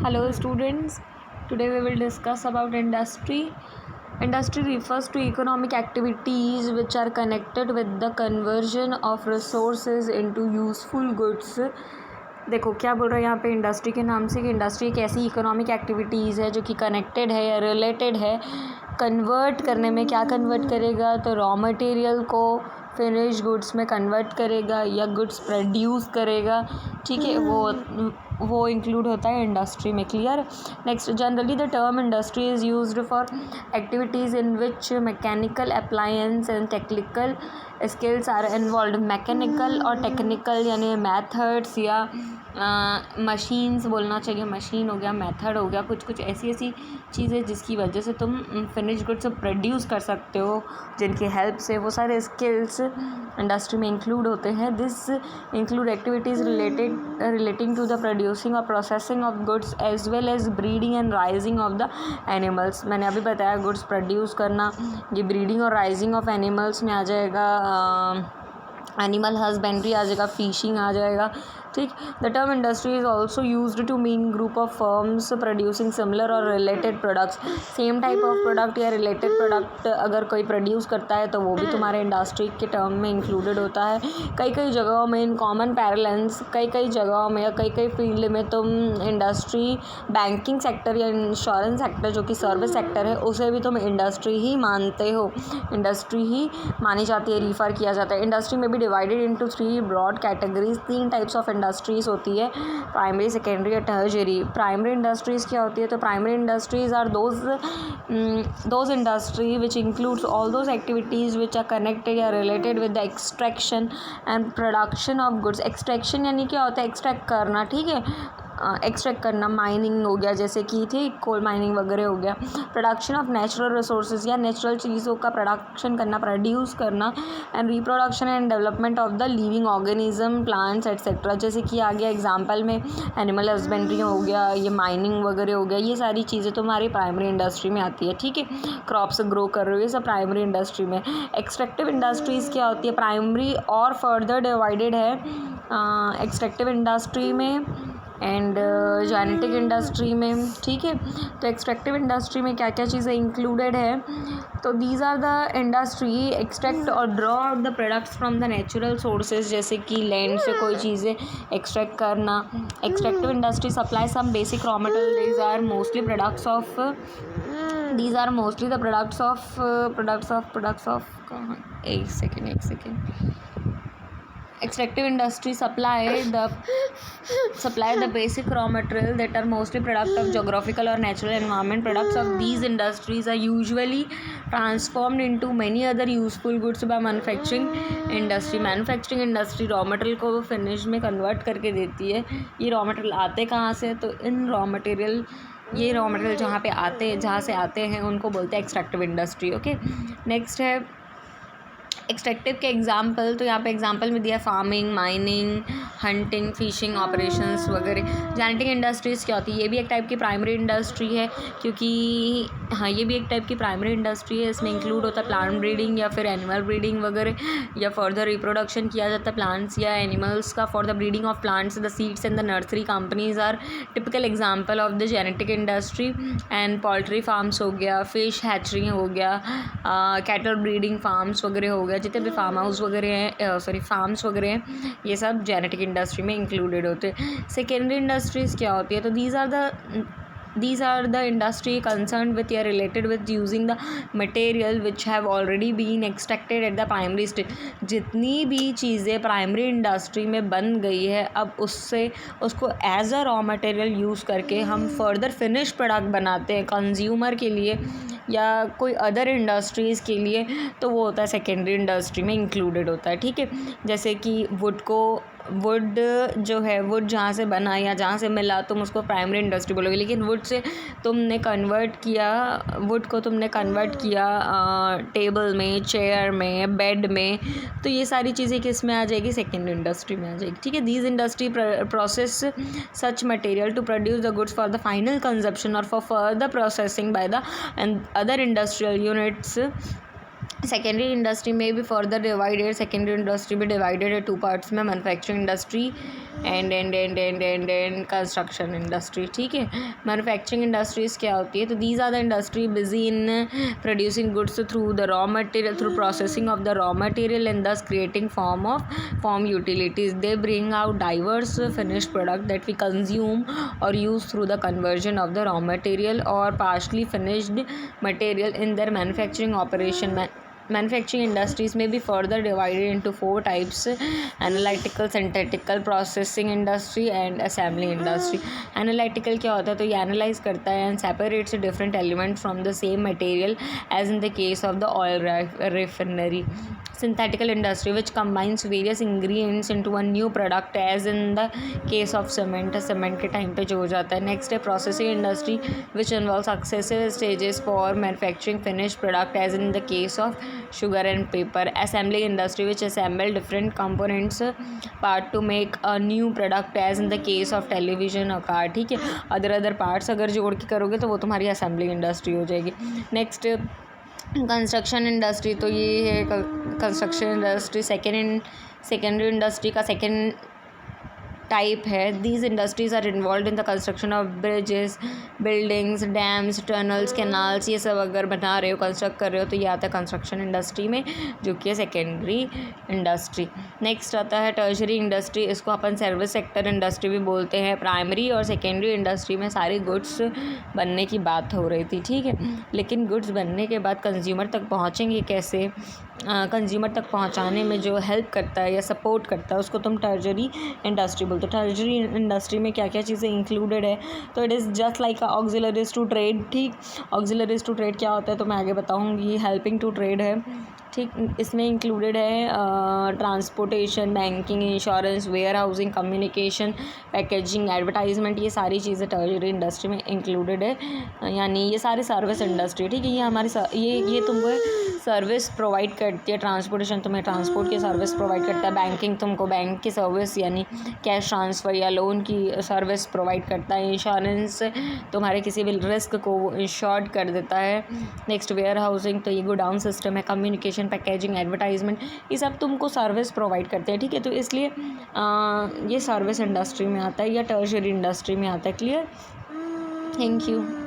Hello students, today we will discuss about industry. Industry refers to economic activities which are connected with the conversion of resources into useful goods. देखो क्या बोल रहा है यहाँ पे industry के नाम से कि इंडस्ट्री एक ऐसी इकोनॉमिक एक्टिविटीज़ है जो कि कनेक्टेड है या रिलेटेड है कन्वर्ट करने में। क्या कन्वर्ट करेगा? तो रॉ मटेरियल को फिनिश गुड्स में कन्वर्ट करेगा या गुड्स प्रोड्यूस करेगा। ठीक है, वो इंक्लूड होता है इंडस्ट्री में। Clear? Next, generally the term industry is used for activities in which mechanical appliance and technical skills are involve. Mechanical और टेक्निकल यानी मैथड्स या मशीन्स बोलना चाहिए, मशीन हो गया, मेथड हो गया, कुछ ऐसी चीज़ें जिसकी वजह से तुम फिनिश गुड्स प्रोड्यूस कर सकते हो, जिनकी हेल्प से वो सारे स्किल्स इंडस्ट्री में इंक्लूड होते हैं। This include activities relating to the producing or processing of goods as well as breeding and raising of the animals. मैंने अभी बताया गुड्स प्रोड्यूस करना, ये ब्रीडिंग और राइजिंग ऑफ एनिमल्स में आ जाएगा, एनिमल हस्बेंड्री आ जाएगा, फिशिंग आ जाएगा। ठीक, the term industry is also used to mean group of firms producing similar or related products. Same type of product या रिलेटेड प्रोडक्ट अगर कोई प्रोड्यूस करता है तो वो भी तुम्हारे इंडस्ट्री के टर्म में इंक्लूडेड होता है। कई जगहों में इन कॉमन पैरेलल्स, कई जगहों में या कई फील्ड में तुम इंडस्ट्री, बैंकिंग सेक्टर या इंश्योरेंस सेक्टर जो कि सर्विस सेक्टर है, उसे भी तुम इंडस्ट्री ही मानते हो, इंडस्ट्री ही मानी जाती है, रिफ़र किया जाता है। इंडस्ट्री में भी divided into 3 broad categories. 3 types of industries होती है, प्राइमरी, सेकेंडरी और टर्शियरी। प्राइमरी इंडस्ट्रीज़ क्या होती है? तो primary industries are those industry which includes all those activities which are connected या related with the extraction and production of goods. Extraction यानी क्या होता है? एक्सट्रैक्ट करना। ठीक है, एक्सट्रैक्ट करना, माइनिंग हो गया, जैसे कि थी कोल माइनिंग वगैरह हो गया। प्रोडक्शन ऑफ नेचुरल रिसोर्सेज या नेचुरल चीज़ों का प्रोडक्शन करना, प्रोड्यूस करना। And reproduction and development of the living organism, plants etcetera. जैसे कि आ गया एग्जांपल में एनिमल हस्बेंड्री हो गया, ये माइनिंग वगैरह हो गया, ये सारी चीज़ें तुम्हारी प्राइमरी इंडस्ट्री में आती है। ठीक है, क्रॉप्स ग्रो कर रहे हो, ये सब प्राइमरी इंडस्ट्री में। एक्सट्रैक्टिव इंडस्ट्रीज़ क्या होती है? प्राइमरी और फर्दर डिवाइडेड है एक्सट्रैक्टिव इंडस्ट्री में एंड जेनेटिक इंडस्ट्री में। ठीक है, तो एक्सट्रैक्टिव इंडस्ट्री में क्या क्या चीज़ें इंक्लूडेड है? तो these are the industry extract or draw out the products from the natural sources, जैसे कि लैंड से कोई चीज़ें एक्सट्रैक्ट करना। Extractive industry supply some basic raw material. These are mostly the products of एक second. Extractive industry supply the basic raw material that are mostly product of geographical or natural environment. Products of these industries are usually transformed into many other useful goods by manufacturing industry raw material को finish में convert करके देती है। ये raw material आते कहाँ से? तो इन रॉ मटेरियल जहाँ से आते हैं उनको बोलते हैं एक्सट्रैक्टिव इंडस्ट्री। ओके, नेक्स्ट है एक्सट्रैक्टिव के एग्जाम्पल। तो यहाँ पे एग्जाम्पल में दिया farming, mining, hunting, fishing operations वगैरह। जेनेटिक इंडस्ट्रीज़ क्या होती है? ये भी एक टाइप की प्राइमरी इंडस्ट्री है, क्योंकि ये भी एक टाइप की प्राइमरी इंडस्ट्री है। इसमें इंक्लूड होता है प्लांट ब्रीडिंग या फिर एनिमल ब्रीडिंग वगैरह, या फर्दर रिप्रोडक्शन किया जाता है प्लांट्स या एनिमल्स का for the breeding of plants. The seeds and the nursery companies are typical example of the genetic industry. And poultry farms हो गया, फिश हैचरी हो गया, कैटल ब्रीडिंग फार्म्स वगैरह हो गया, जितने भी फार्म हाउस वगैरह हैं, फार्म्स वगैरह हैं, ये सब जेनेटिक इंडस्ट्री में इंक्लूडेड होते हैं। सेकेंडरी इंडस्ट्रीज़ क्या होती है? तो these are the industry concerned with या related with using the material which have already been extracted at the primary stage। जितनी भी चीज़ें प्राइमरी इंडस्ट्री में बन गई है, अब उसको as a raw material use करके हम फर्दर फिनिश प्रोडक्ट बनाते हैं कंज्यूमर के लिए या कोई अदर इंडस्ट्रीज़ के लिए, तो वो होता है सेकेंडरी इंडस्ट्री में इंक्लूडेड होता है। ठीक है, जैसे कि वुड जो है, वुड जहाँ से बना या जहाँ से मिला, तुम उसको प्राइमरी इंडस्ट्री बोलोगे। लेकिन वुड को तुमने कन्वर्ट किया टेबल में, चेयर में, बेड में, तो ये सारी चीज़ें किस में आ जाएगी? सेकेंडरी इंडस्ट्री में आ जाएगी। ठीक है, these industry process such material to produce the goods for the final consumption or for further processing by the other industrial units secondary industry में भी फर्दर डिवाइडेड, सेकेंडरी इंडस्ट्री भी डिवाइडेड है two parts में, manufacturing industry and construction industry. ठीक है, manufacturing industries क्या होती है, तो these are the industry busy in producing goods through the raw material, through processing of the raw material and thus creating form utilities. They bring out diverse finished product that we consume or use through the conversion of the raw material or partially finished material in their manufacturing operation. Manufacturing industries may be further divided into four types: analytical, synthetical, processing industry and assembly industry. Analytical क्या होता है, तो ये analyse करता है and separates different elements from the same material as in the case of the oil refinery. Synthetical industry which combines various ingredients into one new product as in the case of cement के time पे जो हो जाता है. Next है processing industry which involves successive stages for manufacturing finished product as in the case of sugar and paper. Assembly industry which assemble different components part to make a new product as in the case of television or car. ठीक है, other parts अगर जोड़ के करोगे तो वो तुम्हारी assembly industry हो जाएगी. नेक्स्ट कंस्ट्रक्शन इंडस्ट्री, तो ये है कंस्ट्रक्शन इंडस्ट्री सेकेंडरी इंडस्ट्री का सेकेंड टाइप है. These industries are involve in the construction of bridges, buildings, dams, tunnels, canals. ये सब अगर बना रहे हो, कंस्ट्रक्ट कर रहे हो, तो ये आता है कंस्ट्रक्शन इंडस्ट्री में, जो कि है सेकेंडरी इंडस्ट्री. नेक्स्ट आता है टर्शरी इंडस्ट्री. इसको अपन सर्विस सेक्टर इंडस्ट्री भी बोलते हैं. प्राइमरी और सेकेंडरी इंडस्ट्री में सारी गुड्स बनने की बात हो रही थी. ठीक है, लेकिन गुड्स बनने के बाद कंज्यूमर तक पहुँचेंगे कैसे, कंज्यूमर तक पहुँचाने में जो हेल्प करता है या सपोर्ट करता है उसको तुम टर्शरी इंडस्ट्री बोलते हो. टर्शरी इंडस्ट्री में क्या क्या चीज़ें इंक्लूडेड है, तो it is just like auxiliaries to trade. ठीक, ऑक्सिलरीज टू ट्रेड क्या होता है तो मैं आगे बताऊँगी. हेल्पिंग टू ट्रेड है. ठीक, इसमें इंक्लूडेड है transportation, banking, insurance, warehousing, communication, packaging, advertisement. ये सारी चीज़ें टर्शरी इंडस्ट्री में इंक्लूडेड है, यानी ये सारी सर्विस इंडस्ट्री. ठीक है, ये हमारी ये तुमको सर्विस प्रोवाइड करती है. ट्रांसपोर्टेशन तुम्हें ट्रांसपोर्ट की सर्विस प्रोवाइड करता है. बैंकिंग तुमको बैंक की सर्विस यानी कैश ट्रांसफ़र या लोन की सर्विस प्रोवाइड करता है. इंश्योरेंस तुम्हारे किसी भी रिस्क को इंश्योर्ड कर देता है. नेक्स्ट वेयर हाउसिंग, तो ये गोडाउन सिस्टम है. कम्युनिकेशन, पैकेजिंग, एडवर्टाइजमेंट, ये सब तुमको सर्विस प्रोवाइड करते हैं. ठीक है, तो इसलिए ये सर्विस इंडस्ट्री में आता है या टर्शरी इंडस्ट्री में आता है. क्लियर? Thank you.